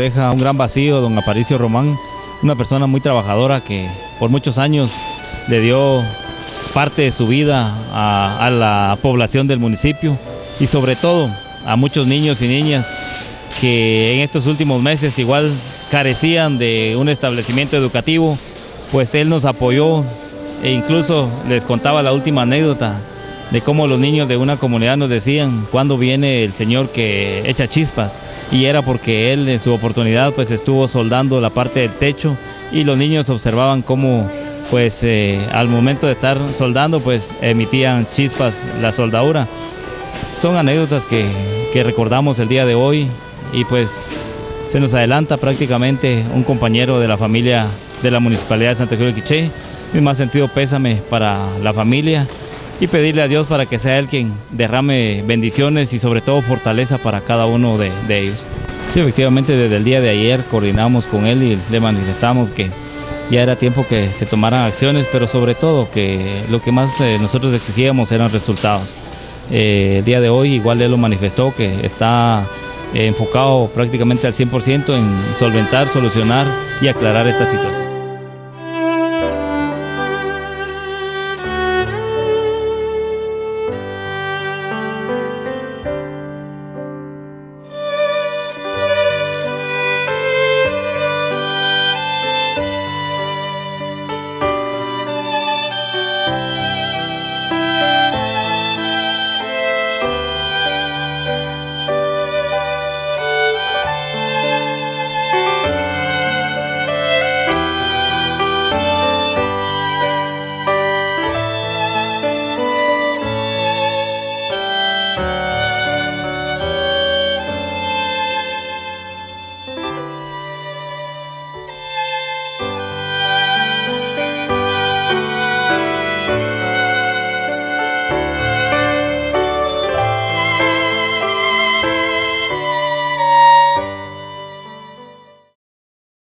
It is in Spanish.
deja un gran vacío don Aparicio Román, una persona muy trabajadora que por muchos años le dio parte de su vida a la población del municipio y sobre todo a muchos niños y niñas que en estos últimos meses igual carecían de un establecimiento educativo, pues él nos apoyó e incluso les contaba la última anécdota de cómo los niños de una comunidad nos decían cuándo viene el señor que echa chispas, y era porque él en su oportunidad pues estuvo soldando la parte del techo y los niños observaban cómo pues al momento de estar soldando pues emitían chispas la soldadura. Son anécdotas que recordamos el día de hoy y pues se nos adelanta prácticamente un compañero de la familia de la Municipalidad de Santa Cruz de Quiché. Mi más sentido pésame para la familia y pedirle a Dios para que sea Él quien derrame bendiciones y sobre todo fortaleza para cada uno de ellos. Sí, efectivamente desde el día de ayer coordinamos con él y le manifestamos que ya era tiempo que se tomaran acciones, pero sobre todo que lo que más nosotros exigíamos eran resultados. El día de hoy igual él lo manifestó que está enfocado prácticamente al 100% en solventar, solucionar y aclarar esta situación.